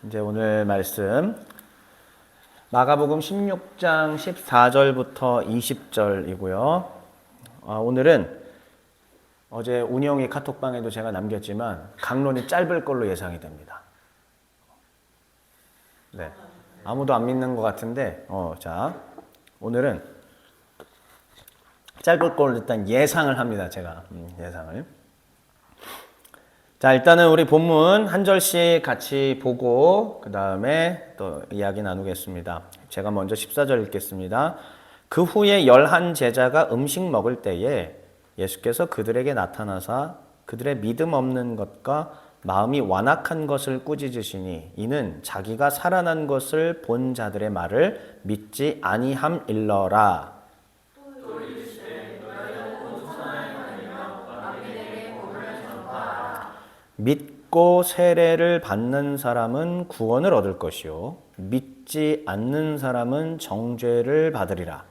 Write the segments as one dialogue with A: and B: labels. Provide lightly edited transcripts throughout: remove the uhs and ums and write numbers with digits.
A: 이제 오늘 말씀 마가복음 16장 14절부터 20절이고요. 오늘은 어제 운영이 카톡방에도 제가 남겼지만 강론이 짧을 걸로 예상이 됩니다. 네, 아무도 안 믿는 것 같은데 자 오늘은 짧을 걸로 일단 예상을 합니다. 제가 예상을. 자, 일단은 우리 본문 한 절씩 같이 보고 그 다음에 또 이야기 나누겠습니다. 제가 먼저 14절 읽겠습니다. 그 후에 11 제자가 음식 먹을 때에 예수께서 그들에게 나타나사 그들의 믿음 없는 것과 마음이 완악한 것을 꾸짖으시니 이는 자기가 살아난 것을 본 자들의 말을 믿지 아니함일러라. 믿고 세례를 받는 사람은 구원을 얻을 것이요 믿지 않는 사람은 정죄를 받으리라.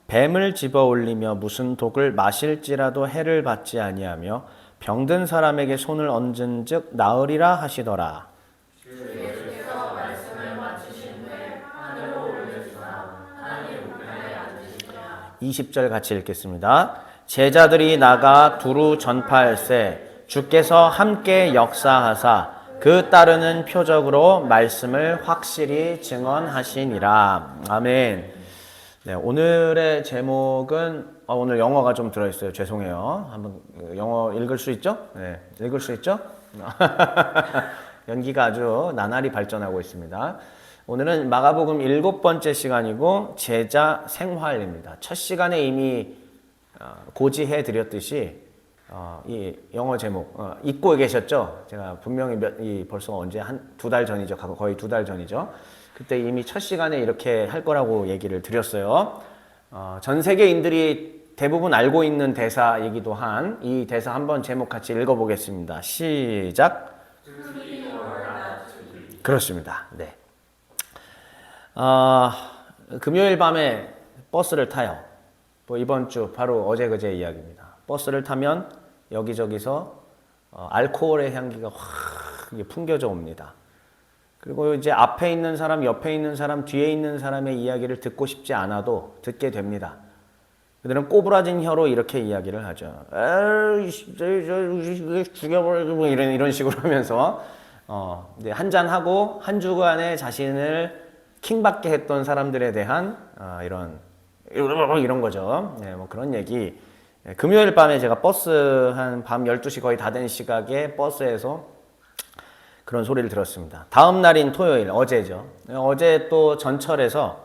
A: 뱀을 집어 올리며 무슨 독을 마실지라도 해를 받지 아니하며 병든 사람에게 손을 얹은즉 나으리라 하시더라. 20절 같이 읽겠습니다. 제자들이 나가 두루 전파할세 주께서 함께 역사하사 그 따르는 표적으로 말씀을 확실히 증언하시니라. 아멘. 네, 오늘의 제목은 오늘 영어가 좀 들어있어요. 죄송해요. 한번 영어 읽을 수 있죠? 네, 읽을 수 있죠? 연기가 아주 나날이 발전하고 있습니다. 오늘은 마가복음 7번째 시간이고 제자 생활입니다. 첫 시간에 이미 고지해 드렸듯이 이 영어 제목 잊고 계셨죠? 제가 분명히 벌써 언제 한 2달 전이죠. 거의 2달 전이죠. 그때 이미 첫 시간에 이렇게 할 거라고 얘기를 드렸어요. 전 세계인들이 대부분 알고 있는 대사이기도 한 이 대사 한번 제목 같이 읽어보겠습니다. 시작. 그렇습니다. 네. 금요일 밤에 버스를 타요. 뭐 이번 주 바로 어제 그제 이야기입니다. 버스를 타면 여기저기서 알코올의 향기가 확 풍겨져 옵니다. 그리고 이제 앞에 있는 사람, 옆에 있는 사람, 뒤에 있는 사람의 이야기를 듣고 싶지 않아도 듣게 됩니다. 그들은 꼬부라진 혀로 이렇게 이야기를 하죠. 죽여버리고 이런 식으로 하면서 한잔 하고 한 주간의 자신을 킹받게 했던 사람들에 대한 이런 거죠. 네, 뭐 그런 얘기. 금요일 밤에 제가 버스 한 밤 12시 거의 다 된 시각에 버스에서 그런 소리를 들었습니다. 다음 날인 토요일, 어제죠. 어제 또 전철에서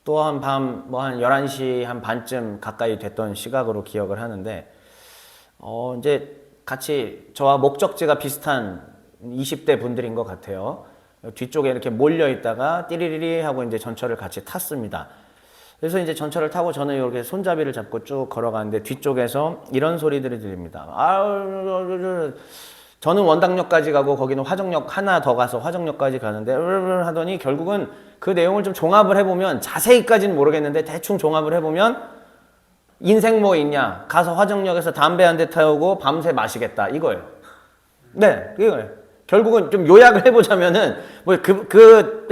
A: 또 한 밤 한 11시 한 반쯤 가까이 됐던 시각으로 기억을 하는데 이제 같이 저와 목적지가 비슷한 20대 분들인 것 같아요. 뒤쪽에 이렇게 몰려 있다가 띠리리리 하고 이제 전철을 같이 탔습니다. 그래서 이제 전철을 타고 저는 이렇게 손잡이를 잡고 쭉 걸어가는데 뒤쪽에서 이런 소리들이 들립니다. 저는 원당역까지 가고 거기는 화정역 하나 더 가서 화정역까지 가는데 하더니 결국은 그 내용을 좀 종합을 해보면 자세히까지는 모르겠는데 대충 종합을 해보면 인생 뭐 있냐? 가서 화정역에서 담배 한 대 태우고 밤새 마시겠다 이거예요. 네, 이거예요. 결국은 좀 요약을 해보자면은 뭐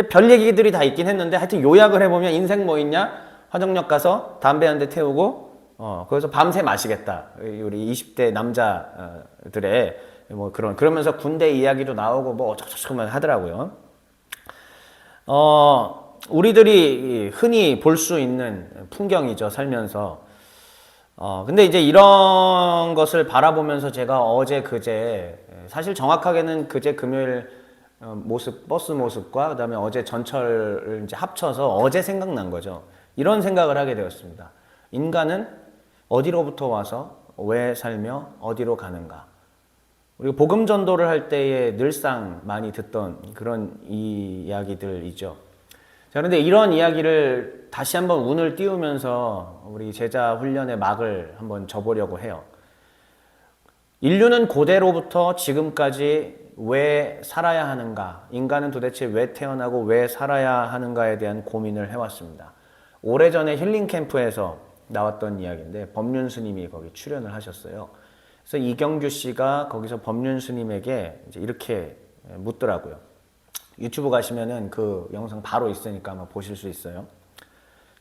A: 별 얘기들이 다 있긴 했는데 하여튼 요약을 해보면 인생 뭐 있냐? 화정역 가서 담배 한 대 태우고 거기서 밤새 마시겠다. 우리 20대 남자들의 뭐 그러면서 군대 이야기도 나오고 뭐 어쩌고저쩌고 하더라고요. 우리들이 흔히 볼 수 있는 풍경이죠, 살면서. 근데 이제 이런 것을 바라보면서 제가 어제 그제 사실 정확하게는 그제 금요일 버스 모습과 그다음에 어제 전철을 이제 합쳐서 어제 생각난 거죠. 이런 생각을 하게 되었습니다. 인간은 어디로부터 와서 왜 살며 어디로 가는가? 우리가 복음 전도를 할 때에 늘상 많이 듣던 그런 이야기들이죠. 자, 그런데 이런 이야기를 다시 한번 운을 띄우면서 우리 제자 훈련의 막을 한번 접으려고 해요. 인류는 고대로부터 지금까지 왜 살아야 하는가? 인간은 도대체 왜 태어나고 왜 살아야 하는가에 대한 고민을 해왔습니다. 오래전에 힐링 캠프에서 나왔던 이야기인데 법륜 스님이 거기 출연을 하셨어요. 그래서 이경규 씨가 거기서 법륜 스님에게 이제 이렇게 묻더라고요. 유튜브 가시면은 그 영상 바로 있으니까 아마 보실 수 있어요.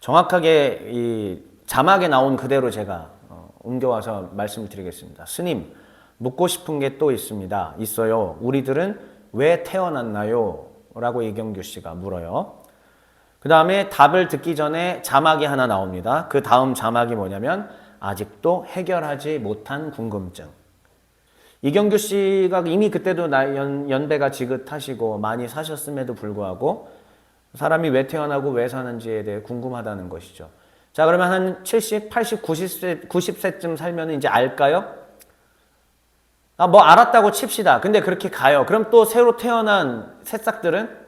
A: 정확하게 이 자막에 나온 그대로 제가 옮겨와서 말씀을 드리겠습니다. 스님, 묻고 싶은 게 또 있어요. 우리들은 왜 태어났나요? 라고 이경규 씨가 물어요. 그 다음에 답을 듣기 전에 자막이 하나 나옵니다. 그 다음 자막이 뭐냐면 아직도 해결하지 못한 궁금증. 이경규 씨가 이미 그때도 연배가 지긋하시고 많이 사셨음에도 불구하고 사람이 왜 태어나고 왜 사는지에 대해 궁금하다는 것이죠. 자, 그러면 한 70, 80, 90세쯤 살면 이제 알까요? 뭐 알았다고 칩시다. 근데 그렇게 가요. 그럼 또 새로 태어난 새싹들은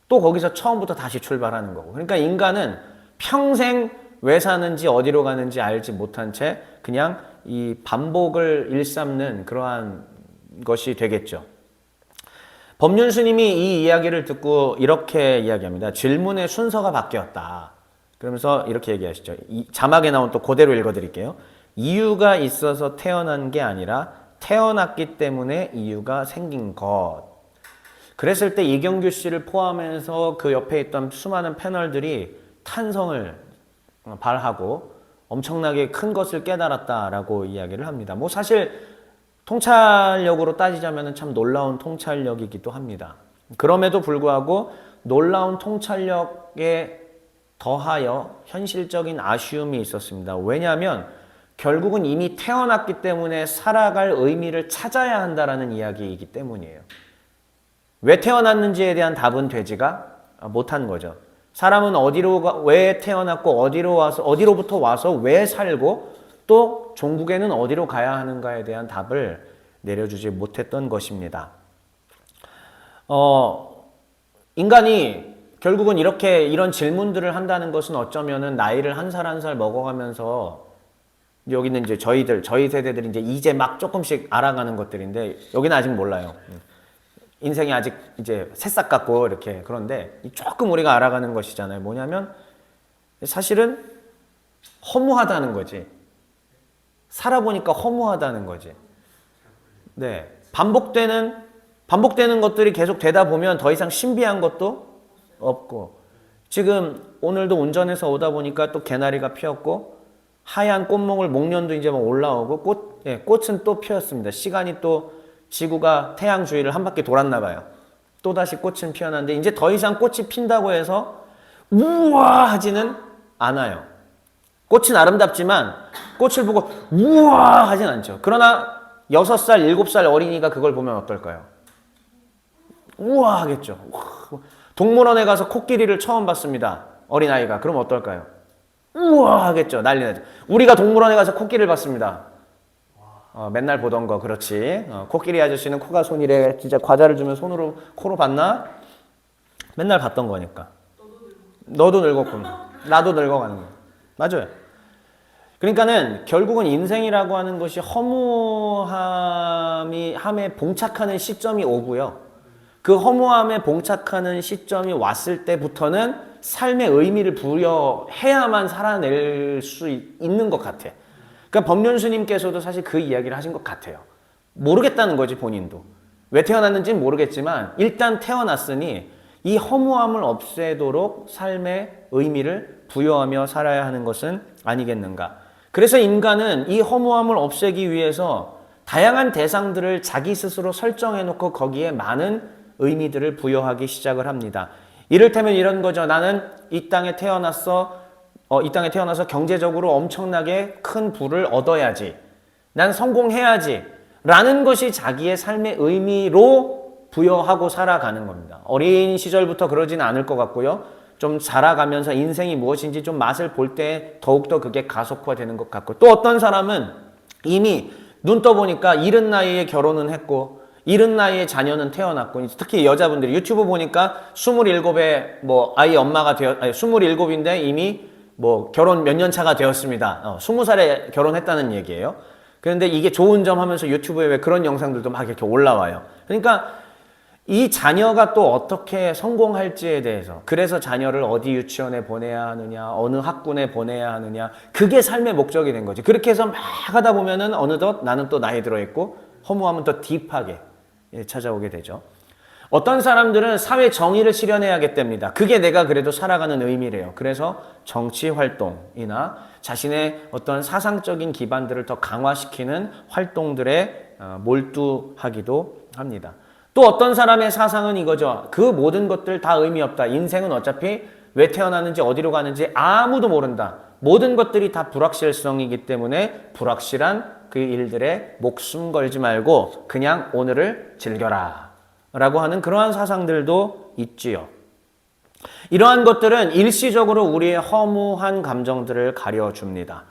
A: 또 거기서 처음부터 다시 출발하는 거고. 그러니까 인간은 평생 왜 사는지 어디로 가는지 알지 못한 채 그냥 이 반복을 일삼는 그러한 것이 되겠죠. 법륜 스님이 이 이야기를 듣고 이렇게 이야기합니다. 질문의 순서가 바뀌었다. 그러면서 이렇게 얘기하시죠. 이 자막에 나온 또 그대로 읽어드릴게요. 이유가 있어서 태어난 게 아니라 태어났기 때문에 이유가 생긴 것. 그랬을 때 이경규 씨를 포함해서 그 옆에 있던 수많은 패널들이 탄성을 발하고 엄청나게 큰 것을 깨달았다라고 이야기를 합니다. 뭐 사실 통찰력으로 따지자면 참 놀라운 통찰력이기도 합니다. 그럼에도 불구하고 놀라운 통찰력에 더하여 현실적인 아쉬움이 있었습니다. 왜냐하면 결국은 이미 태어났기 때문에 살아갈 의미를 찾아야 한다라는 이야기이기 때문이에요. 왜 태어났는지에 대한 답은 되지가 못한 거죠. 사람은 왜 태어났고 어디로부터 와서 왜 살고 또 종국에는 어디로 가야 하는가에 대한 답을 내려주지 못했던 것입니다. 인간이 결국은 이런 질문들을 한다는 것은 어쩌면은 나이를 한 살 한 살 먹어가면서 여기는 이제 저희 세대들이 이제 막 조금씩 알아가는 것들인데 여기는 아직 몰라요. 인생이 아직 이제 새싹 같고 이렇게 그런데 조금 우리가 알아가는 것이잖아요. 뭐냐면 사실은 허무하다는 거지. 살아보니까 허무하다는 거지. 네. 반복되는 것들이 계속 되다 보면 더 이상 신비한 것도 없고 지금 오늘도 운전해서 오다 보니까 또 개나리가 피었고 하얀 꽃몽울 목련도 이제 막 올라오고 꽃은 또 피었습니다. 시간이 또 지구가 태양 주위를 한 바퀴 돌았나 봐요. 또다시 꽃은 피어났는데 이제 더 이상 꽃이 핀다고 해서 우와 하지는 않아요. 꽃은 아름답지만 꽃을 보고 우와 하진 않죠. 그러나 6살, 7살 어린이가 그걸 보면 어떨까요? 우와 하겠죠. 동물원에 가서 코끼리를 처음 봤습니다. 어린아이가. 그럼 어떨까요? 우와 하겠죠. 난리 나죠. 우리가 동물원에 가서 코끼리를 봤습니다. 맨날 보던 거 그렇지. 코끼리 아저씨는 코가 손이래. 진짜 과자를 주면 코로 봤나? 맨날 봤던 거니까. 너도 늙었군. 나도 늙어가는 거. 맞아요. 그러니까는 결국은 인생이라고 하는 것이 허무함에 봉착하는 시점이 오고요. 그 허무함에 봉착하는 시점이 왔을 때부터는 삶의 의미를 부여해야만 살아낼 수 있는 것 같아. 그러니까 법륜 스님께서도 사실 그 이야기를 하신 것 같아요. 모르겠다는 거지 본인도. 왜 태어났는지는 모르겠지만 일단 태어났으니 이 허무함을 없애도록 삶의 의미를 부여하며 살아야 하는 것은 아니겠는가. 그래서 인간은 이 허무함을 없애기 위해서 다양한 대상들을 자기 스스로 설정해놓고 거기에 많은 의미들을 부여하기 시작을 합니다. 이를테면 이런 거죠. 나는 이 땅에 태어나서 경제적으로 엄청나게 큰 부를 얻어야지. 난 성공해야지. 라는 것이 자기의 삶의 의미로 부여하고 살아가는 겁니다. 어린 시절부터 그러지는 않을 것 같고요. 좀 자라가면서 인생이 무엇인지 좀 맛을 볼 때 더욱더 그게 가속화되는 것 같고 또 어떤 사람은 이미 눈 떠보니까 이른 나이에 결혼은 했고 이른 나이에 자녀는 태어났고 특히 여자분들이 유튜브 보니까 27에 뭐 아이 엄마가 27인데 이미 뭐 결혼 몇 년 차가 되었습니다. 20살에 결혼했다는 얘기예요. 그런데 이게 좋은 점 하면서 유튜브에 왜 그런 영상들도 막 이렇게 올라와요. 그러니까 이 자녀가 또 어떻게 성공할지에 대해서, 그래서 자녀를 어디 유치원에 보내야 하느냐, 어느 학군에 보내야 하느냐, 그게 삶의 목적이 된 거지. 그렇게 해서 막 하다 보면은 어느덧 나는 또 나이 들어 있고 허무함은 더 딥하게 찾아오게 되죠. 어떤 사람들은 사회 정의를 실현해야겠답니다. 그게 내가 그래도 살아가는 의미래요. 그래서 정치 활동이나 자신의 어떤 사상적인 기반들을 더 강화시키는 활동들에 몰두하기도 합니다. 또 어떤 사람의 사상은 이거죠. 그 모든 것들 다 의미 없다. 인생은 어차피 왜 태어나는지 어디로 가는지 아무도 모른다. 모든 것들이 다 불확실성이기 때문에 불확실한 그 일들에 목숨 걸지 말고 그냥 오늘을 즐겨라 라고 하는 그러한 사상들도 있지요. 이러한 것들은 일시적으로 우리의 허무한 감정들을 가려줍니다.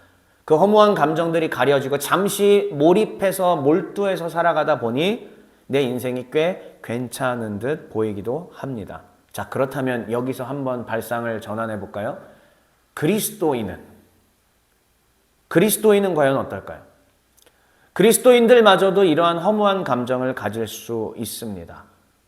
A: 그 허무한 감정들이 가려지고 잠시 몰입해서 몰두해서 살아가다 보니 내 인생이 꽤 괜찮은 듯 보이기도 합니다. 자, 그렇다면 여기서 한번 발상을 전환해 볼까요? 그리스도인은 과연 어떨까요? 그리스도인들마저도 이러한 허무한 감정을 가질 수 있습니다.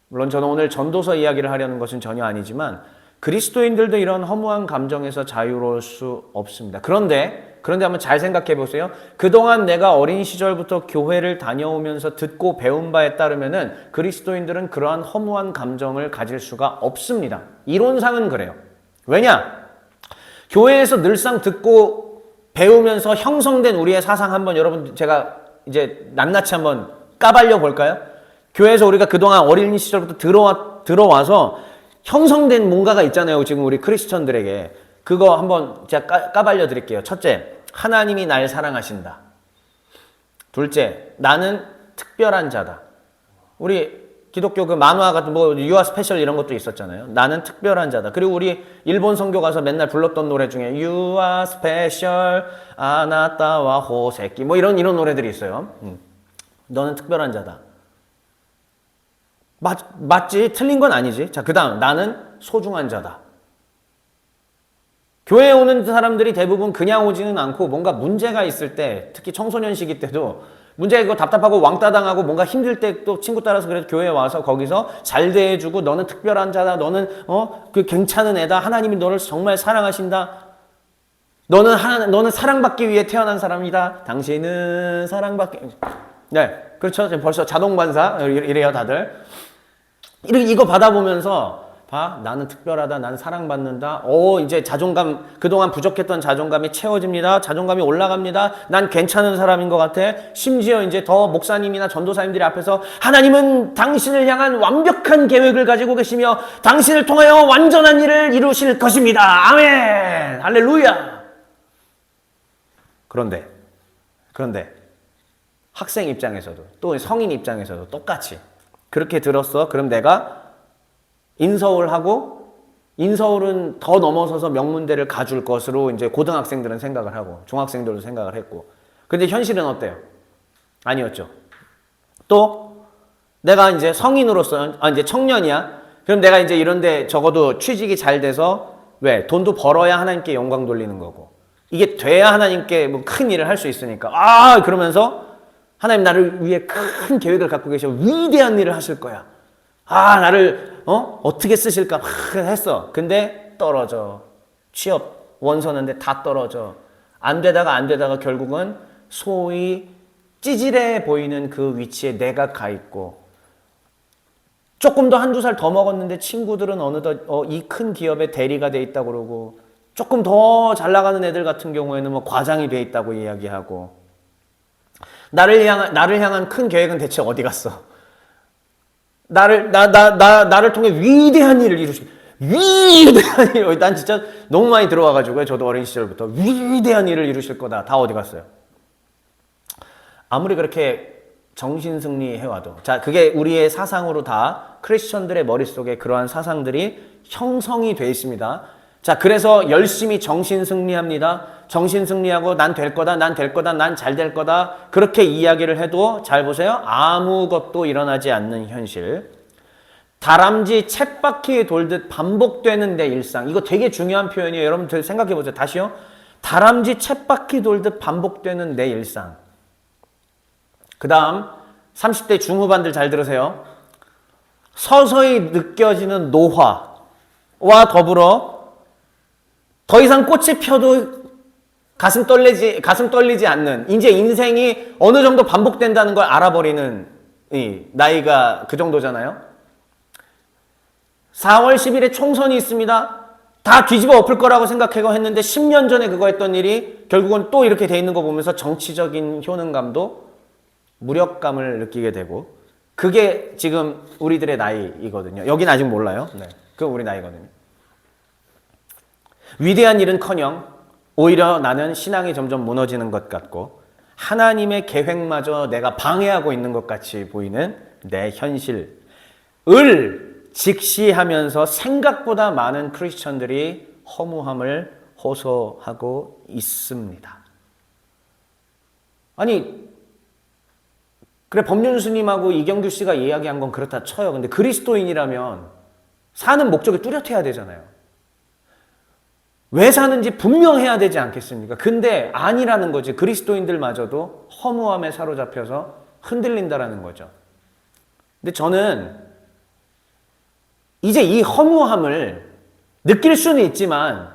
A: 물론 저는 오늘 전도서 이야기를 하려는 것은 전혀 아니지만 그리스도인들도 이런 허무한 감정에서 자유로울 수 없습니다. 그런데 한번 잘 생각해 보세요. 그동안 내가 어린 시절부터 교회를 다녀오면서 듣고 배운 바에 따르면은 그리스도인들은 그러한 허무한 감정을 가질 수가 없습니다. 이론상은 그래요. 왜냐? 교회에서 늘상 듣고 배우면서 형성된 우리의 사상 한번 여러분 제가 이제 낱낱이 한번 까발려 볼까요? 교회에서 우리가 그동안 어린 시절부터 들어와서 형성된 뭔가가 있잖아요. 지금 우리 크리스천들에게. 그거 한번 제가 까발려 드릴게요. 첫째, 하나님이 날 사랑하신다. 둘째, 나는 특별한 자다. 우리 기독교 그 만화 같은 뭐 유아 스페셜 이런 것도 있었잖아요. 나는 특별한 자다. 그리고 우리 일본 선교 가서 맨날 불렀던 노래 중에 유아 스페셜 아나타와 호세키 뭐 이런 노래들이 있어요. 너는 특별한 자다. 맞지? 틀린 건 아니지. 자, 그 다음 나는 소중한 자다. 교회에 오는 사람들이 대부분 그냥 오지는 않고 뭔가 문제가 있을 때, 특히 청소년 시기 때도 문제가 있고 답답하고 왕따 당하고 뭔가 힘들 때 또 친구 따라서 그래도 교회에 와서 거기서 잘 대해주고 너는 특별한 자다. 너는 그 괜찮은 애다. 하나님이 너를 정말 사랑하신다. 너는 사랑받기 위해 태어난 사람이다. 당신은 사랑받기. 네, 그렇죠. 벌써 자동 반사 이래요 다들. 이거 받아보면서 봐, 나는 특별하다, 나는 사랑받는다. 이제 자존감, 그동안 부족했던 자존감이 채워집니다. 자존감이 올라갑니다. 난 괜찮은 사람인 것 같아. 심지어 이제 더 목사님이나 전도사님들이 앞에서 하나님은 당신을 향한 완벽한 계획을 가지고 계시며 당신을 통하여 완전한 일을 이루실 것입니다. 아멘! 할렐루야! 그런데 학생 입장에서도 또 성인 입장에서도 똑같이 그렇게 들었어. 그럼 내가 인서울은 더 넘어서서 명문대를 가줄 것으로 이제 고등학생들은 생각을 하고 중학생들도 생각을 했고. 근데 현실은 어때요? 아니었죠. 또 내가 이제 성인으로서 이제 청년이야. 그럼 내가 이제 이런데 적어도 취직이 잘 돼서 왜? 돈도 벌어야 하나님께 영광 돌리는 거고. 이게 돼야 하나님께 뭐 큰 일을 할 수 있으니까. 그러면서 하나님 나를 위해 큰 계획을 갖고 계셔. 위대한 일을 하실 거야. 나를 어떻게 쓰실까 했어. 근데 떨어져. 취업 원서는데 다 떨어져. 안 되다가 결국은 소위 찌질해 보이는 그 위치에 내가 가 있고 조금 더 한두 살 더 먹었는데 친구들은 어느덧 이 큰 기업의 대리가 돼 있다고 그러고 조금 더 잘 나가는 애들 같은 경우에는 뭐 과장이 돼 있다고 이야기하고 나를 향한 큰 계획은 대체 어디 갔어? 나를 통해 위대한 일을 위대한 일. 난 진짜 너무 많이 들어와가지고요. 저도 어린 시절부터 위대한 일을 이루실 거다. 다 어디 갔어요? 아무리 그렇게 정신승리 해와도. 자, 그게 우리의 사상으로 다 크리스천들의 머릿속에 그러한 사상들이 형성이 돼 있습니다. 자, 그래서 열심히 정신승리합니다. 정신승리하고 난 될 거다, 난 잘 될 거다. 그렇게 이야기를 해도 잘 보세요. 아무것도 일어나지 않는 현실. 다람쥐 쳇바퀴에 돌듯 반복되는 내 일상. 이거 되게 중요한 표현이에요. 여러분들 생각해 보세요. 다시요. 다람쥐 쳇바퀴 돌듯 반복되는 내 일상. 그 다음 30대 중후반들 잘 들으세요. 서서히 느껴지는 노화와 더불어 더 이상 꽃이 펴도 가슴 떨리지 않는, 이제 인생이 어느 정도 반복된다는 걸 알아버리는 이 나이가 그 정도잖아요. 4월 10일에 총선이 있습니다. 다 뒤집어 엎을 거라고 생각하고 했는데 10년 전에 그거 했던 일이 결국은 또 이렇게 돼 있는 거 보면서 정치적인 효능감도 무력감을 느끼게 되고, 그게 지금 우리들의 나이이거든요. 여긴 아직 몰라요. 네. 그건 우리 나이거든요. 위대한 일은커녕 오히려 나는 신앙이 점점 무너지는 것 같고 하나님의 계획마저 내가 방해하고 있는 것 같이 보이는 내 현실을 직시하면서 생각보다 많은 크리스천들이 허무함을 호소하고 있습니다. 아니, 그래, 법륜스님하고 이경규 씨가 이야기한 건 그렇다 쳐요. 근데 그리스도인이라면 사는 목적이 뚜렷해야 되잖아요. 왜 사는지 분명해야 되지 않겠습니까? 근데 아니라는 거지. 그리스도인들마저도 허무함에 사로잡혀서 흔들린다라는 거죠. 근데 저는 이제 이 허무함을 느낄 수는 있지만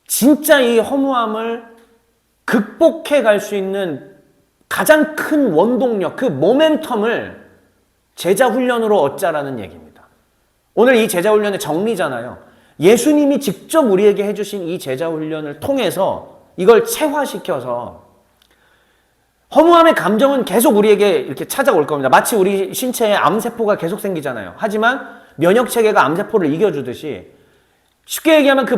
A: 진짜 이 허무함을 극복해 갈 수 있는 가장 큰 원동력, 그 모멘텀을 제자 훈련으로 얻자라는 얘기입니다. 오늘 이 제자 훈련의 정리잖아요. 예수님이 직접 우리에게 해주신 이 제자 훈련을 통해서 이걸 체화시켜서 허무함의 감정은 계속 우리에게 이렇게 찾아올 겁니다. 마치 우리 신체에 암세포가 계속 생기잖아요. 하지만 면역체계가 암세포를 이겨주듯이 쉽게 얘기하면 그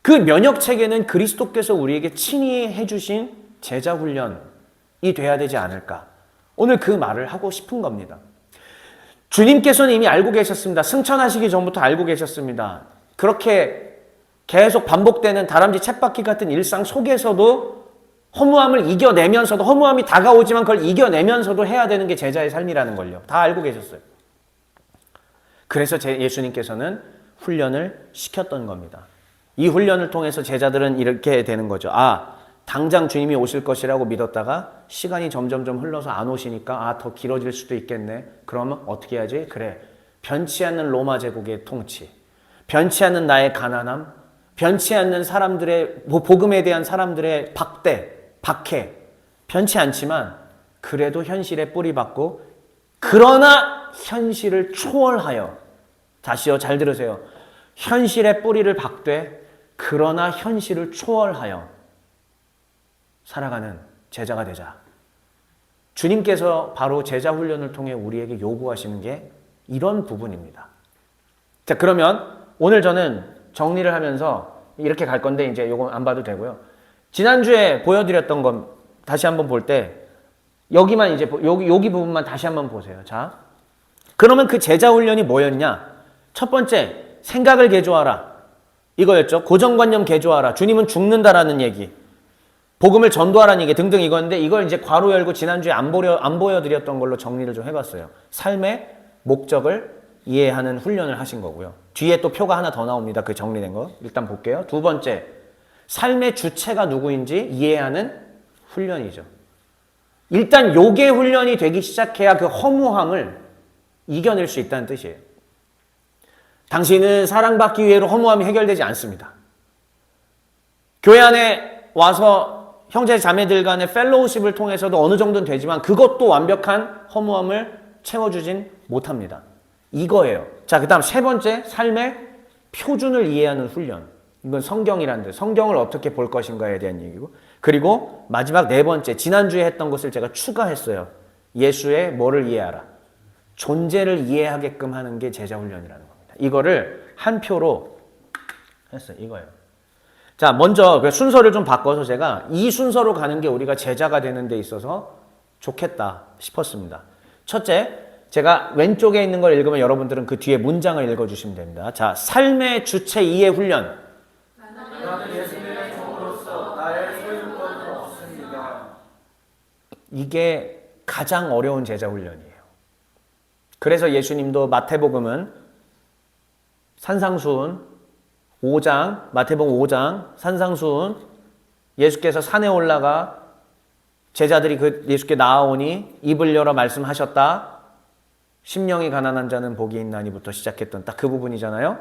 A: 면역체계는 그리스도께서 우리에게 친히 해주신 제자 훈련이 돼야 되지 않을까. 오늘 그 말을 하고 싶은 겁니다. 주님께서는 이미 알고 계셨습니다. 승천하시기 전부터 알고 계셨습니다. 그렇게 계속 반복되는 다람쥐 쳇바퀴 같은 일상 속에서도 허무함을 이겨내면서도, 허무함이 다가오지만 그걸 이겨내면서도 해야 되는 게 제자의 삶이라는 걸요. 다 알고 계셨어요. 그래서 예수님께서는 훈련을 시켰던 겁니다. 이 훈련을 통해서 제자들은 이렇게 되는 거죠. 당장 주님이 오실 것이라고 믿었다가 시간이 점점점 흘러서 안 오시니까 더 길어질 수도 있겠네. 그러면 어떻게 해야지? 그래, 변치 않는 로마 제국의 통치, 변치 않는 나의 가난함, 변치 않는 사람들의, 복음에 대한 사람들의 박해, 변치 않지만 그래도 현실에 뿌리 박고, 그러나 현실을 초월하여, 다시요, 잘 들으세요. 현실에 뿌리를 박되 그러나 현실을 초월하여 살아가는 제자가 되자. 주님께서 바로 제자 훈련을 통해 우리에게 요구하시는 게 이런 부분입니다. 자, 그러면 오늘 저는 정리를 하면서 이렇게 갈 건데 이제 요거 안 봐도 되고요. 지난주에 보여드렸던 건 다시 한번 볼 때 여기만 이제 여기 부분만 다시 한번 보세요. 자, 그러면 그 제자 훈련이 뭐였냐? 첫 번째, 생각을 개조하라. 이거였죠. 고정관념 개조하라. 주님은 죽는다라는 얘기. 복음을 전도하라는 얘기 등등 이건데, 이걸 이제 괄호 열고 지난주에 안 보여드렸던 걸로 정리를 좀 해봤어요. 삶의 목적을 이해하는 훈련을 하신 거고요. 뒤에 또 표가 하나 더 나옵니다. 그 정리된 거. 일단 볼게요. 두 번째, 삶의 주체가 누구인지 이해하는 훈련이죠. 일단 요게 훈련이 되기 시작해야 그 허무함을 이겨낼 수 있다는 뜻이에요. 당신은 사랑받기 위해로 허무함이 해결되지 않습니다. 교회 안에 와서 형제 자매들 간의 펠로우십을 통해서도 어느 정도는 되지만 그것도 완벽한 허무함을 채워주진 못합니다. 이거예요. 자, 그 다음 세 번째, 삶의 표준을 이해하는 훈련. 이건 성경이란데 성경을 어떻게 볼 것인가에 대한 얘기고, 그리고 마지막 네 번째, 지난주에 했던 것을 제가 추가했어요. 예수의 뭐를 이해하라? 존재를 이해하게끔 하는 게 제자 훈련이라는 겁니다. 이거를 한 표로 했어요. 이거예요. 자, 먼저 그 순서를 좀 바꿔서 제가 이 순서로 가는 게 우리가 제자가 되는 데 있어서 좋겠다 싶었습니다. 첫째, 제가 왼쪽에 있는 걸 읽으면 여러분들은 그 뒤에 문장을 읽어주시면 됩니다. 자, 삶의 주체 이해 훈련. 나는 예수님의 종으로서 나의 소유권은 없습니다. 이게 가장 어려운 제자 훈련이에요. 그래서 예수님도 마태복음은 산상수훈 5장, 마태복음 5장, 산상수훈, 예수께서 산에 올라가 제자들이 그 예수께 나아오니 입을 열어 말씀하셨다. 심령이 가난한 자는 복이 있나니부터 시작했던 딱 그 부분이잖아요.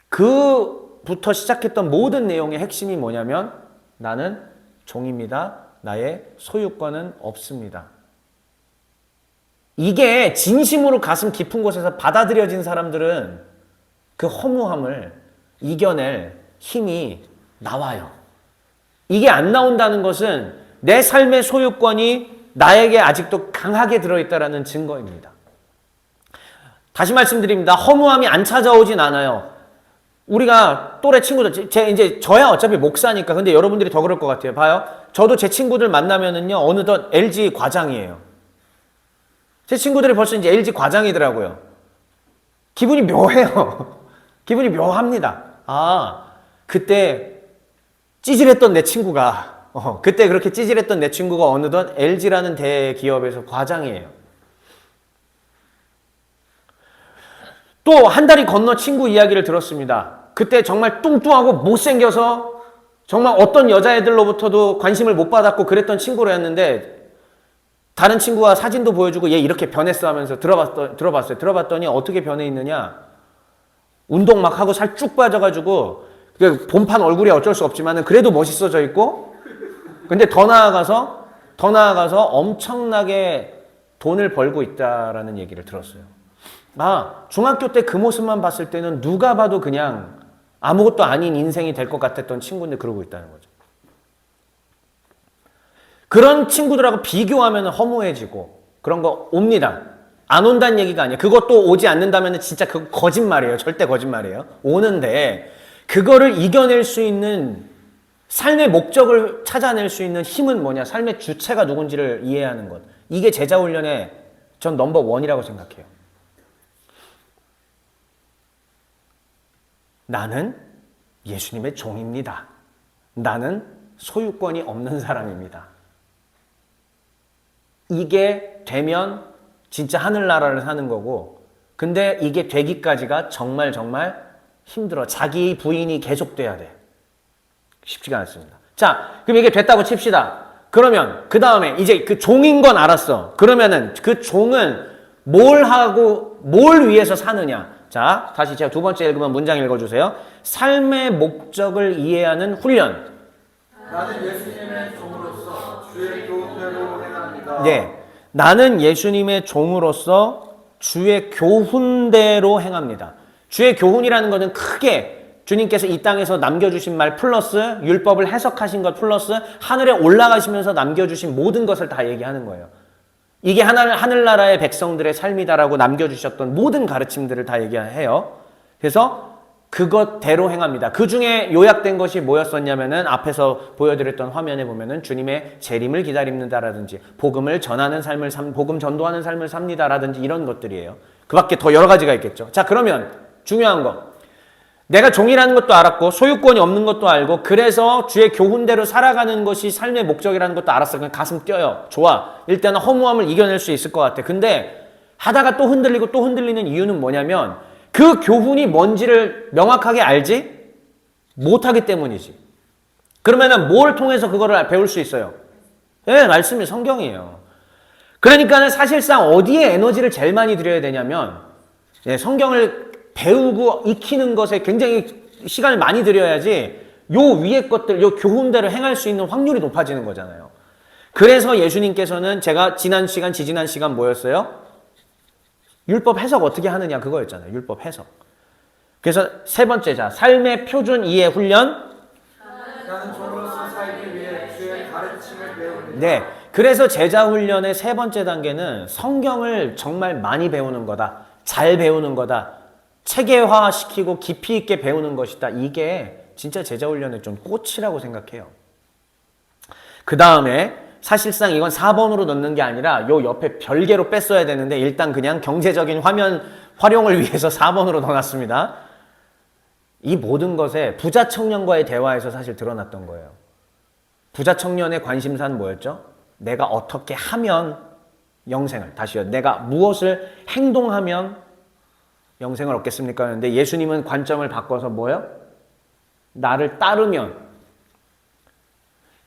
A: 그부터 시작했던 모든 내용의 핵심이 뭐냐면 나는 종입니다. 나의 소유권은 없습니다. 이게 진심으로 가슴 깊은 곳에서 받아들여진 사람들은 그 허무함을 이겨낼 힘이 나와요. 이게 안 나온다는 것은 내 삶의 소유권이 나에게 아직도 강하게 들어있다는 증거입니다. 다시 말씀드립니다. 허무함이 안 찾아오진 않아요. 우리가 또래 친구들, 이제 저야 어차피 목사니까. 근데 여러분들이 더 그럴 것 같아요. 봐요. 저도 제 친구들 만나면은요, 어느덧 LG 과장이에요. 제 친구들이 벌써 이제 LG 과장이더라고요. 기분이 묘해요. 기분이 묘합니다. 아, 그때 찌질했던 내 친구가, 그때 그렇게 찌질했던 내 친구가 어느덧 LG라는 대기업에서 과장이에요. 또 한 달이 건너 친구 이야기를 들었습니다. 그때 정말 뚱뚱하고 못생겨서 정말 어떤 여자애들로부터도 관심을 못 받았고 그랬던 친구였는데 다른 친구가 사진도 보여주고 얘 이렇게 변했어 하면서 들어봤어요. 들어봤더니 어떻게 변해 있느냐. 운동 막 하고 살 쭉 빠져가지고 본판 얼굴이 어쩔 수 없지만 그래도 멋있어져 있고 근데 더 나아가서 엄청나게 돈을 벌고 있다라는 얘기를 들었어요. 아, 중학교 때 그 모습만 봤을 때는 누가 봐도 그냥 아무것도 아닌 인생이 될 것 같았던 친구인데 그러고 있다는 거죠. 그런 친구들하고 비교하면 허무해지고 그런 거 옵니다. 안 온다는 얘기가 아니에요. 그것도 오지 않는다면 진짜 그거 거짓말이에요. 절대 거짓말이에요. 오는데 그거를 이겨낼 수 있는 삶의 목적을 찾아낼 수 있는 힘은 뭐냐? 삶의 주체가 누군지를 이해하는 것. 이게 제자훈련의 전 넘버 원이라고 생각해요. 나는 예수님의 종입니다. 나는 소유권이 없는 사람입니다. 이게 되면 진짜 하늘나라를 사는 거고 근데 이게 되기까지가 정말 힘들어. 자기 부인이 계속돼야 돼. 쉽지가 않습니다. 자, 그럼 이게 됐다고 칩시다. 그러면 그 다음에 이제 그 종인 건 알았어. 그러면은 그 종은 뭘 하고 뭘 위해서 사느냐. 자, 다시 제가 두 번째 읽으면 문장 읽어주세요. 삶의 목적을 이해하는 훈련.
B: 나는 예수님의 종으로서 주의 교훈대로 행합니다.
A: 네, 나는 예수님의 종으로서 주의 교훈대로 행합니다. 주의 교훈이라는 것은 크게 주님께서 이 땅에서 남겨주신 말 플러스 율법을 해석하신 것 플러스 하늘에 올라가시면서 남겨주신 모든 것을 다 얘기하는 거예요. 이게 하늘나라의 백성들의 삶이다라고 남겨주셨던 모든 가르침들을 다 얘기해요. 그래서 그것대로 행합니다. 그 중에 요약된 것이 뭐였었냐면은 앞에서 보여드렸던 화면에 보면은 주님의 재림을 기다립니다라든지 복음을 전하는 삶을 복음 전도하는 삶을 삽니다라든지 이런 것들이에요. 그 밖에 더 여러 가지가 있겠죠. 자, 그러면 중요한 거. 내가 종이라는 것도 알았고 소유권이 없는 것도 알고 그래서 주의 교훈대로 살아가는 것이 삶의 목적이라는 것도 알았어. 그냥 가슴 뛰어요. 좋아. 일단은 허무함을 이겨낼 수 있을 것 같아. 근데 하다가 또 흔들리고 또 흔들리는 이유는 뭐냐면 그 교훈이 뭔지를 명확하게 알지 못하기 때문이지. 그러면은 뭘 통해서 그거를 배울 수 있어요? 예, 말씀이 성경이에요. 그러니까는 사실상 어디에 에너지를 제일 많이 들여야 되냐면 성경을 배우고 익히는 것에 굉장히 시간을 많이 들여야지 요 위에 것들, 요 교훈대로 행할 수 있는 확률이 높아지는 거잖아요. 그래서 예수님께서는 제가 지지난 시간 뭐였어요? 율법 해석 어떻게 하느냐 그거였잖아요. 율법 해석. 그래서 세 번째 자, 삶의 표준 이해 훈련.
B: 나는 종으로서 살기 위해 주의 가르침을 배웁니다.
A: 네. 그래서 제자 훈련의 세 번째 단계는 성경을 정말 많이 배우는 거다. 잘 배우는 거다. 체계화시키고 깊이 있게 배우는 것이다. 이게 진짜 제자훈련의 좀 꽃이라고 생각해요. 그 다음에 사실상 이건 4번으로 넣는 게 아니라 요 옆에 별개로 뺐어야 되는데 일단 그냥 경제적인 화면 활용을 위해서 4번으로 넣어놨습니다. 이 모든 것에 부자 청년과의 대화에서 사실 드러났던 거예요. 부자 청년의 관심사는 뭐였죠? 내가 어떻게 하면 영생을, 다시요. 내가 무엇을 행동하면 영생을 얻겠습니까? 그런데 예수님은 관점을 바꿔서 뭐예요? 나를 따르면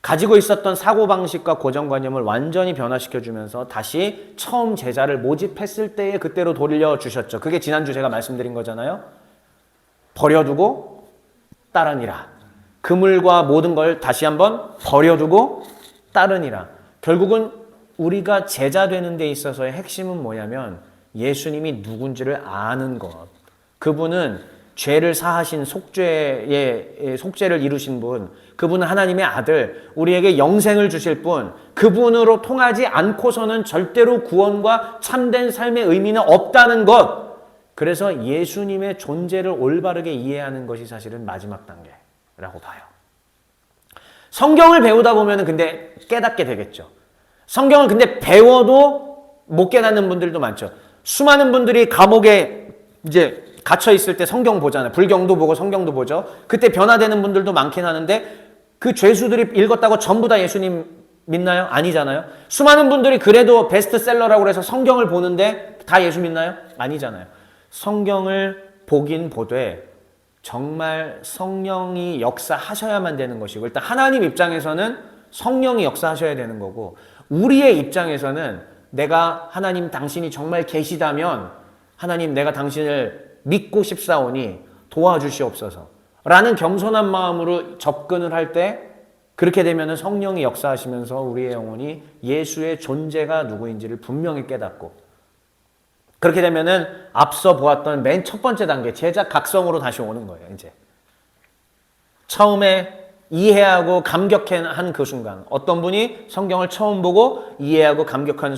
A: 가지고 있었던 사고방식과 고정관념을 완전히 변화시켜주면서 다시 처음 제자를 모집했을 때에 그때로 돌려주셨죠. 그게 지난주 제가 말씀드린 거잖아요. 버려두고 따르니라. 그물과 모든 걸 다시 한번 버려두고 따르니라. 결국은 우리가 제자 되는 데 있어서의 핵심은 뭐냐면 예수님이 누군지를 아는 것. 그분은 죄를 사하신 속죄를 이루신 분, 그분은 하나님의 아들, 우리에게 영생을 주실 분, 그분으로 통하지 않고서는 절대로 구원과 참된 삶의 의미는 없다는 것. 그래서 예수님의 존재를 올바르게 이해하는 것이 사실은 마지막 단계라고 봐요. 성경을 배우다 보면 근데 깨닫게 되겠죠. 성경을 근데 배워도 못 깨닫는 분들도 많죠. 수많은 분들이 감옥에 이제 갇혀 있을 때 성경 보잖아요. 불경도 보고 성경도 보죠. 그때 변화되는 분들도 많긴 하는데 그 죄수들이 읽었다고 전부 다 예수님 믿나요? 아니잖아요. 수많은 분들이 그래도 베스트셀러라고 해서 성경을 보는데 다 예수 믿나요? 아니잖아요. 성경을 보긴 보되 정말 성령이 역사하셔야만 되는 것이고, 일단 하나님 입장에서는 성령이 역사하셔야 되는 거고, 우리의 입장에서는 내가 하나님 당신이 정말 계시다면 하나님 내가 당신을 믿고 싶사오니 도와주시옵소서 라는 겸손한 마음으로 접근을 할 때, 그렇게 되면 성령이 역사하시면서 우리의 영혼이 예수의 존재가 누구인지를 분명히 깨닫고, 그렇게 되면은 앞서 보았던 맨 첫 번째 단계 제자 각성으로 다시 오는 거예요. 이제 처음에 이해하고 감격한 그 순간, 어떤 분이 성경을 처음 보고 이해하고 감격하는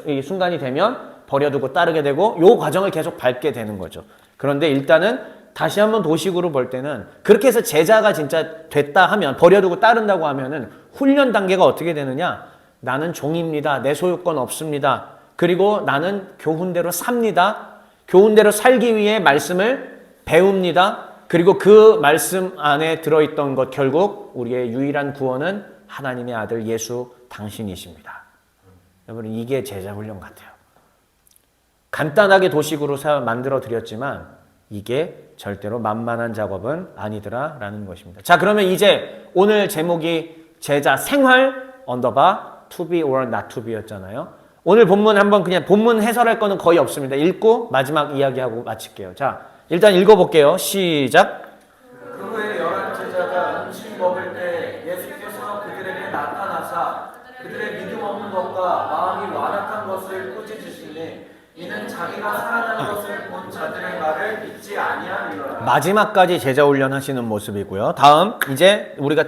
A: 이 순간이 되면 버려두고 따르게 되고, 이 과정을 계속 밟게 되는 거죠. 그런데 일단은 다시 한번 도식으로 볼 때는 그렇게 해서 제자가 진짜 됐다 하면, 버려두고 따른다고 하면은 훈련 단계가 어떻게 되느냐? 나는 종입니다. 내 소유권 없습니다. 그리고 나는 교훈대로 삽니다. 교훈대로 살기 위해 말씀을 배웁니다. 그리고 그 말씀 안에 들어있던 것, 결국 우리의 유일한 구원은 하나님의 아들 예수 당신이십니다. 여러분, 이게 제자 훈련 같아요. 간단하게 도식으로 만들어 드렸지만 이게 절대로 만만한 작업은 아니더라 라는 것입니다. 자, 그러면 이제 오늘 제목이 제자 생활 언더바 to be or not to be 였잖아요. 오늘 본문 한번 그냥 본문 해설할 거는 거의 없습니다. 읽고 마지막 이야기하고 마칠게요. 자, 일단 읽어볼게요. 시작.
B: 그 후에 11 제자가 음식 먹을 때 예수께서 그들에게 나타나사 그들의 믿음 없는 것과 마음이 완악한 것을 꾸짖으시니 이는 자기가 살아난 것을 본 자들의 말을 믿지 아니함이로라.
A: 마지막까지 제자 훈련하시는 모습이고요. 다음 이제 우리가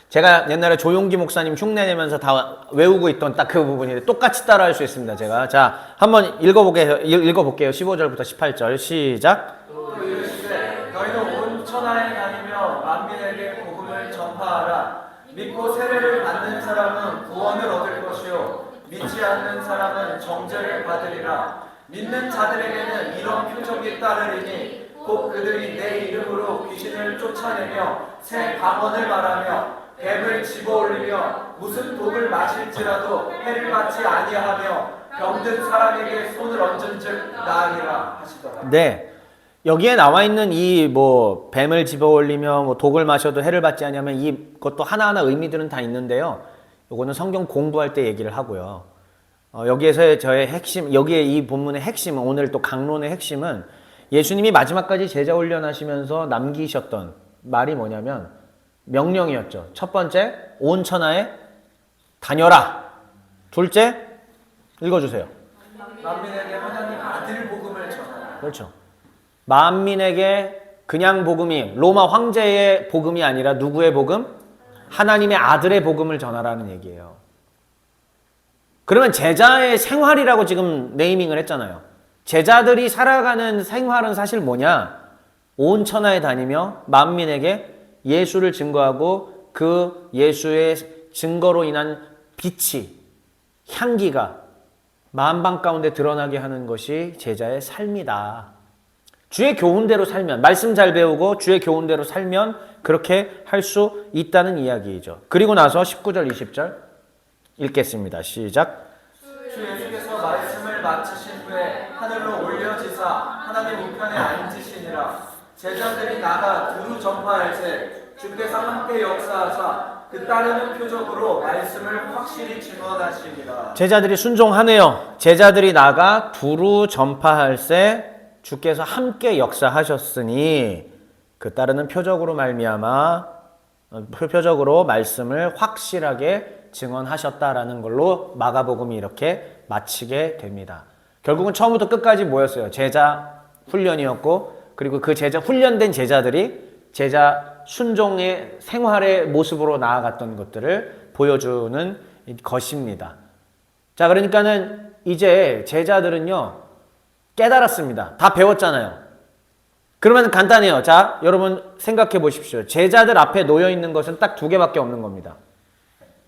A: 제가 옛날에 조용기 목사님 흉내 내면서 다 외우고 있던 딱 그 부분인데 똑같이 따라할 수 있습니다. 제가 자 한번 읽어볼게요. 15절부터 18절 시작.
B: 또 이르시되 너희는 온 천하에 다니며 만민에게 복음을 전파하라. 믿고 세례를 받는 사람은 구원을 얻을 것이요 믿지 않는 사람은 정죄를 받으리라. 믿는 자들에게는 이런 표적이 따르리니 곧 그들이 내 이름으로 귀신을 쫓아내며 새 방언을 말하며 뱀을 집어올리며 무슨 독을 마실지라도 해를 받지 아니하며 병든 사람에게 손을 얹은즉 나으리라 하시더라.
A: 네, 여기에 나와 있는 이 뭐 뱀을 집어올리며 뭐 독을 마셔도 해를 받지 않으면 이것도 하나하나 의미들은 다 있는데요. 요거는 성경 공부할 때 얘기를 하고요. 여기에서의 저의 핵심, 여기에 이 본문의 핵심은, 오늘 또 강론의 핵심은 예수님이 마지막까지 제자 훈련하시면서 남기셨던 말이 뭐냐면 명령이었죠. 첫 번째, 온 천하에 다녀라. 둘째, 읽어주세요.
B: 만민에게 하나님 아들 복음을 전하라.
A: 그렇죠. 만민에게 그냥 복음이, 로마 황제의 복음이 아니라 누구의 복음? 하나님의 아들의 복음을 전하라는 얘기예요. 그러면 제자의 생활이라고 지금 네이밍을 했잖아요. 제자들이 살아가는 생활은 사실 뭐냐? 온 천하에 다니며 만민에게 예수를 증거하고 그 예수의 증거로 인한 빛이, 향기가 만방 가운데 드러나게 하는 것이 제자의 삶이다. 주의 교훈대로 살면, 말씀 잘 배우고 주의 교훈대로 살면 그렇게 할 수 있다는 이야기이죠. 그리고 나서 19절 20절 읽겠습니다. 시작.
B: 주 예수께서 말씀을 마치신 후에 하늘로 올려지사 하나님 우편에 앉으시니라. 제자들이 나가 두루 전파할세 주께서 함께 역사하사 그 따르는 표적으로 말씀을 확실히 증언하시리라.
A: 제자들이 순종하네요. 제자들이 나가 두루 전파할세 주께서 함께 역사하셨으니 그 따르는 표적으로 표적으로 말씀을 확실하게 증언하셨다라는 걸로 마가복음이 이렇게 마치게 됩니다. 결국은 처음부터 끝까지 뭐였어요? 제자 훈련이었고, 그리고 그 제자 훈련된 제자들이 제자 순종의 생활의 모습으로 나아갔던 것들을 보여주는 것입니다. 자, 그러니까는 이제 제자들은요 깨달았습니다. 다 배웠잖아요. 그러면 간단해요. 자, 여러분 생각해 보십시오. 제자들 앞에 놓여 있는 것은 딱 두 개밖에 없는 겁니다.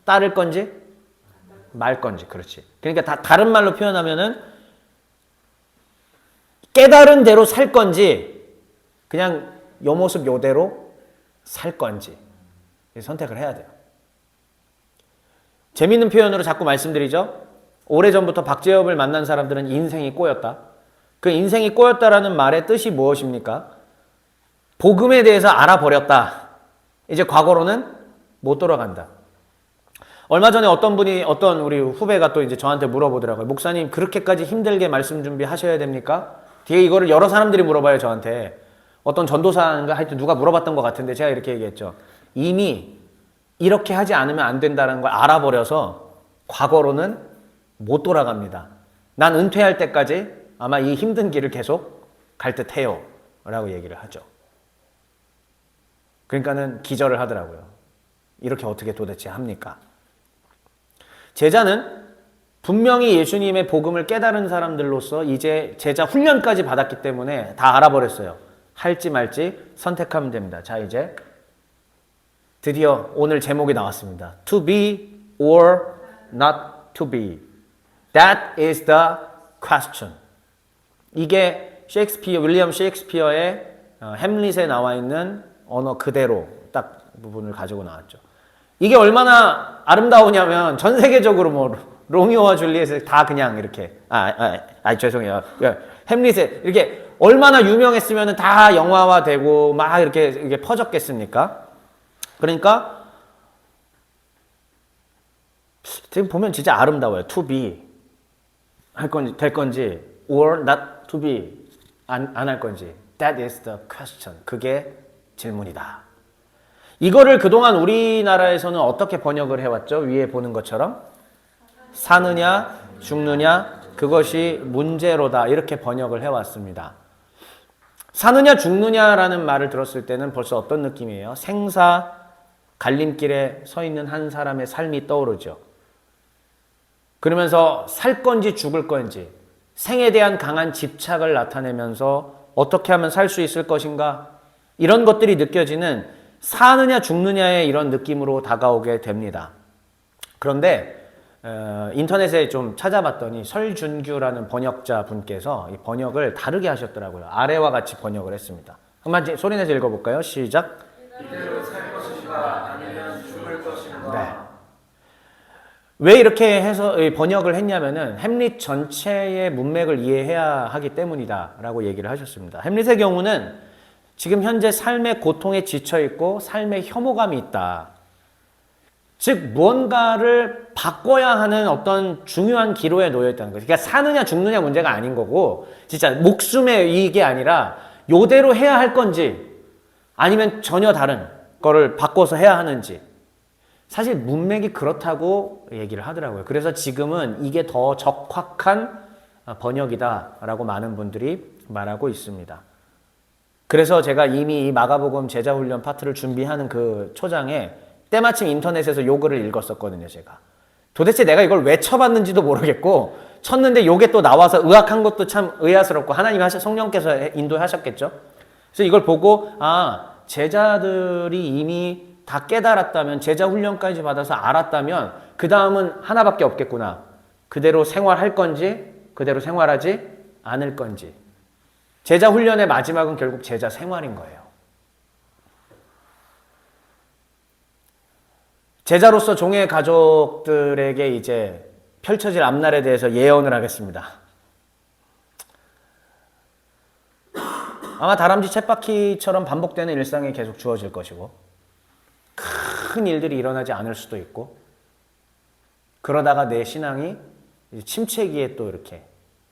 A: 따를 건지 말 건지. 그렇지. 그러니까 다른 말로 표현하면은 깨달은 대로 살 건지 그냥 요 모습 요대로 살 건지 선택을 해야 돼요. 재밌는 표현으로 자꾸 말씀드리죠. 오래전부터 박재엽을 만난 사람들은 인생이 꼬였다. 그 인생이 꼬였다라는 말의 뜻이 무엇입니까? 복음에 대해서 알아버렸다. 이제 과거로는 못 돌아간다. 얼마 전에 어떤 우리 후배가 또 이제 저한테 물어보더라고요. 목사님, 그렇게까지 힘들게 말씀 준비하셔야 됩니까? 뒤에 이거를 여러 사람들이 물어봐요, 저한테. 어떤 전도사인가 하여튼 누가 물어봤던 것 같은데 제가 이렇게 얘기했죠. 이미 이렇게 하지 않으면 안 된다는 걸 알아버려서 과거로는 못 돌아갑니다. 난 은퇴할 때까지 아마 이 힘든 길을 계속 갈 듯해요 라고 얘기를 하죠. 그러니까는 기절을 하더라고요. 이렇게 어떻게 도대체 합니까? 제자는 분명히 예수님의 복음을 깨달은 사람들로서 이제 제자 훈련까지 받았기 때문에 다 알아버렸어요. 할지 말지 선택하면 됩니다. 자, 이제 드디어 오늘 제목이 나왔습니다. To be or not to be. That is the question. 이게 윌리엄 셰익스피어의 햄릿에 나와 있는 언어 그대로 딱 부분을 가지고 나왔죠. 이게 얼마나 아름다우냐면 전 세계적으로 뭐 로미오와 줄리엣을 다 그냥 이렇게 죄송해요. 햄릿에 이렇게 얼마나 유명했으면 다 영화화되고 막 이렇게 퍼졌겠습니까? 그러니까 지금 보면 진짜 아름다워요. To be 될 건지 or not to be 안 할 건지. That is the question. 그게 질문이다. 이거를 그동안 우리나라에서는 어떻게 번역을 해왔죠? 위에 보는 것처럼 사느냐 죽느냐 그것이 문제로다 이렇게 번역을 해왔습니다. 사느냐 죽느냐라는 말을 들었을 때는 벌써 어떤 느낌이에요? 생사 갈림길에 서 있는 한 사람의 삶이 떠오르죠. 그러면서 살 건지 죽을 건지 생에 대한 강한 집착을 나타내면서 어떻게 하면 살 수 있을 것인가 이런 것들이 느껴지는 사느냐 죽느냐의 이런 느낌으로 다가오게 됩니다. 그런데 인터넷에 좀 찾아봤더니 설준규라는 번역자 분께서 이 번역을 다르게 하셨더라고요. 아래와 같이 번역을 했습니다. 한번 소리내서 읽어볼까요? 시작.
B: 이대로 살 것인가 아니면 죽을 것인가.
A: 네. 왜 이렇게 해서 번역을 했냐면은 햄릿 전체의 문맥을 이해해야 하기 때문이다 라고 얘기를 하셨습니다. 햄릿의 경우는 지금 현재 삶의 고통에 지쳐있고 삶의 혐오감이 있다. 즉 무언가를 바꿔야 하는 어떤 중요한 기로에 놓여있다는 거죠. 그러니까 사느냐 죽느냐 문제가 아닌 거고 진짜 목숨의 이게 아니라 요대로 해야 할 건지 아니면 전혀 다른 거를 바꿔서 해야 하는지 사실 문맥이 그렇다고 얘기를 하더라고요. 그래서 지금은 이게 더 적확한 번역이다라고 많은 분들이 말하고 있습니다. 그래서 제가 이미 이 마가복음 제자훈련 파트를 준비하는 그 초장에 때마침 인터넷에서 요 글을 읽었었거든요, 제가. 도대체 내가 이걸 왜 쳐봤는지도 모르겠고 쳤는데 요게 또 나와서 의학한 것도 참 의아스럽고 하나님 성령께서 인도하셨겠죠. 그래서 이걸 보고 제자들이 이미 다 깨달았다면 제자 훈련까지 받아서 알았다면 그 다음은 하나밖에 없겠구나. 그대로 생활할 건지 그대로 생활하지 않을 건지. 제자 훈련의 마지막은 결국 제자 생활인 거예요. 제자로서 종의 가족들에게 이제 펼쳐질 앞날에 대해서 예언을 하겠습니다. 아마 다람쥐 쳇바퀴처럼 반복되는 일상이 계속 주어질 것이고 큰 일들이 일어나지 않을 수도 있고, 그러다가 내 신앙이 침체기에 또 이렇게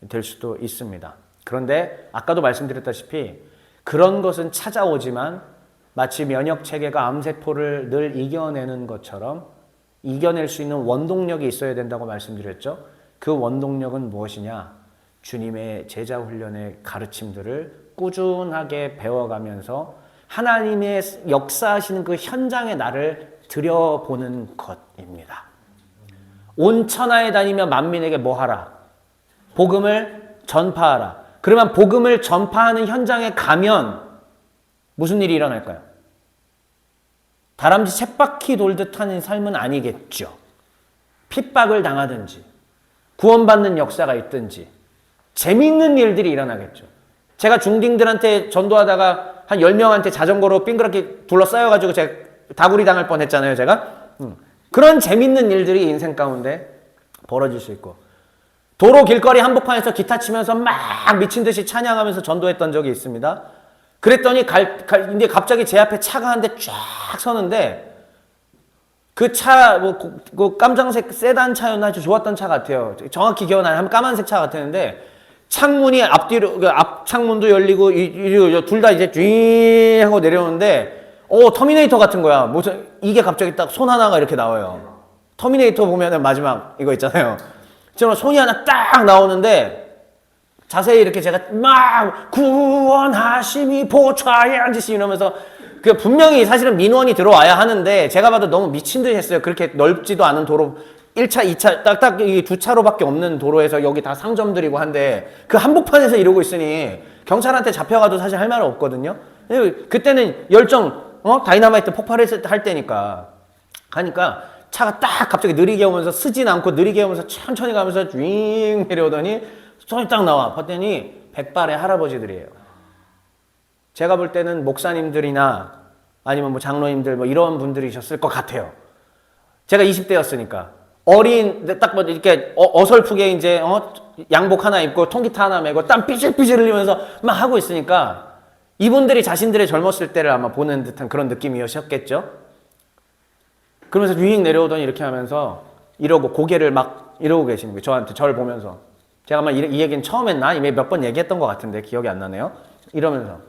A: 될 수도 있습니다. 그런데 아까도 말씀드렸다시피 그런 것은 찾아오지만 마치 면역 체계가 암세포를 늘 이겨내는 것처럼 이겨낼 수 있는 원동력이 있어야 된다고 말씀드렸죠. 그 원동력은 무엇이냐? 주님의 제자 훈련의 가르침들을 꾸준하게 배워가면서 하나님의 역사하시는 그 현장에 나를 들여보는 것입니다. 온 천하에 다니며 만민에게 뭐 하라? 복음을 전파하라. 그러면 복음을 전파하는 현장에 가면 무슨 일이 일어날까요? 다람쥐 쳇바퀴 돌듯 하는 삶은 아니겠죠. 핍박을 당하든지 구원받는 역사가 있든지 재미있는 일들이 일어나겠죠. 제가 중딩들한테 전도하다가 한 10명한테 자전거로 빙그랗게 둘러싸여가지고 제가 다구리 당할 뻔했잖아요, 제가. 그런 재밌는 일들이 인생 가운데 벌어질 수 있고, 도로 길거리 한복판에서 기타 치면서 막 미친 듯이 찬양하면서 전도했던 적이 있습니다. 그랬더니 이제 갑자기 제 앞에 차가 한 대 쫙 서는데, 그 차, 그 깜장색 세단 차였나 아주 좋았던 차 같아요. 정확히 기억은 안 나요. 까만색 차 같았는데, 창문이 앞뒤로, 앞 창문도 열리고, 둘 다 이제 쥐 하고 내려오는데, 터미네이터 같은 거야. 무슨, 이게 갑자기 딱 손 하나가 이렇게 나와요. 터미네이터 보면은 마지막 이거 있잖아요. 저는 손이 하나 딱 나오는데, 자세히 이렇게 제가 막, 구원하심이 보좌에 앉으시 이러면서, 그 분명히 사실은 민원이 들어와야 하는데, 제가 봐도 너무 미친 듯이 했어요. 그렇게 넓지도 않은 도로, 1차, 2차, 딱딱 이 두 차로밖에 없는 도로에서 여기 다 상점들이고 한데, 그 한복판에서 이러고 있으니, 경찰한테 잡혀가도 사실 할 말은 없거든요. 그때는 열정, 다이너마이트 폭발할 때니까. 하니까 차가 딱 갑자기 느리게 오면서 쓰진 않고 느리게 오면서 천천히 가면서 윙 내려오더니 손이 딱 나와. 봤더니 백발의 할아버지들이에요. 제가 볼 때는 목사님들이나 아니면 뭐 장로님들 뭐 이런 분들이셨을 것 같아요. 제가 20대였으니까. 딱 뭐 이렇게 어설프게 이제 양복 하나 입고 통기타 하나 메고 땀 삐질삐질 흘리면서 막 하고 있으니까 이분들이 자신들의 젊었을 때를 아마 보는 듯한 그런 느낌이셨겠죠? 그러면서 윙 내려오더니 이렇게 하면서 이러고 고개를 막 이러고 계시는 거예요. 저한테, 저를 보면서. 제가 아마 이 얘기는 처음 했나? 이미 몇 번 얘기했던 것 같은데 기억이 안 나네요. 이러면서.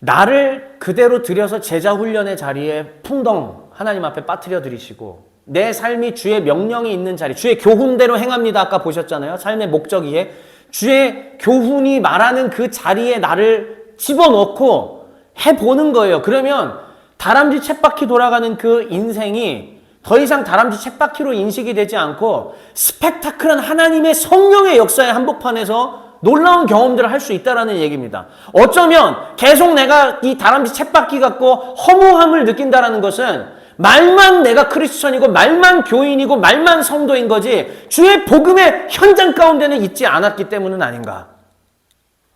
A: 나를 그대로 들여서 제자 훈련의 자리에 풍덩 하나님 앞에 빠뜨려 드리시고 내 삶이 주의 명령이 있는 자리, 주의 교훈대로 행합니다. 아까 보셨잖아요. 삶의 목적이에 주의 교훈이 말하는 그 자리에 나를 집어넣고 해보는 거예요. 그러면 다람쥐 쳇바퀴 돌아가는 그 인생이 더 이상 다람쥐 쳇바퀴로 인식이 되지 않고 스펙타클한 하나님의 성령의 역사의 한복판에서 놀라운 경험들을 할 수 있다는 얘기입니다. 어쩌면 계속 내가 이 다람쥐 쳇바퀴 갖고 허무함을 느낀다는 것은 말만 내가 크리스천이고 말만 교인이고 말만 성도인 거지 주의 복음의 현장 가운데는 있지 않았기 때문은 아닌가?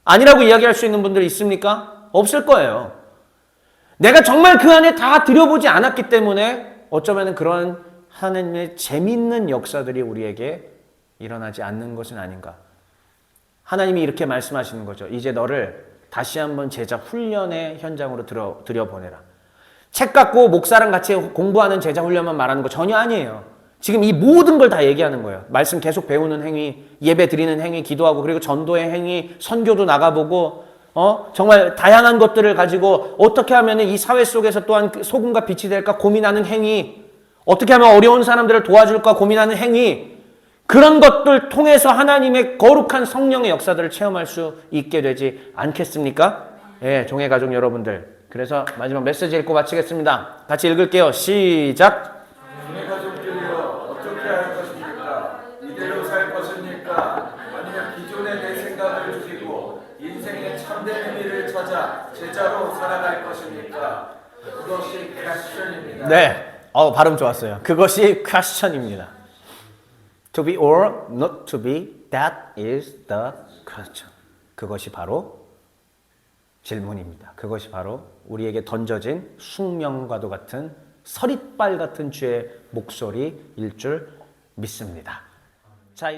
A: 아니라고 이야기할 수 있는 분들이 있습니까? 없을 거예요. 내가 정말 그 안에 다 들여보지 않았기 때문에 어쩌면 그런 하나님의 재밌는 역사들이 우리에게 일어나지 않는 것은 아닌가? 하나님이 이렇게 말씀하시는 거죠. 이제 너를 다시 한번 제자 훈련의 현장으로 들여보내라. 책 갖고 목사랑 같이 공부하는 제자 훈련만 말하는 거 전혀 아니에요. 지금 이 모든 걸 다 얘기하는 거예요. 말씀 계속 배우는 행위, 예배 드리는 행위, 기도하고 그리고 전도의 행위, 선교도 나가보고 정말 다양한 것들을 가지고 어떻게 하면 이 사회 속에서 또한 소금과 빛이 될까 고민하는 행위, 어떻게 하면 어려운 사람들을 도와줄까 고민하는 행위, 그런 것들 통해서 하나님의 거룩한 성령의 역사들을 체험할 수 있게 되지 않겠습니까? 예, 종의 가족 여러분들. 그래서 마지막 메시지 읽고 마치겠습니다. 같이 읽을게요. 시작.
B: 주의 가족들이여 어떻게 할 것입니까? 이대로 살 것입니까? 아니면 기존의 내 생각을 죽이고 인생의 참된 의미를 찾아 제자로 살아갈 것입니까? 그것이 퀘스천입니다.
A: 네, 발음 좋았어요. 그것이 question입니다. To be or not to be, that is the question. 그것이 바로 질문입니다. 그것이 바로 우리에게 던져진 숙명과도 같은 서릿발 같은 주의 목소리일 줄 믿습니다. 자,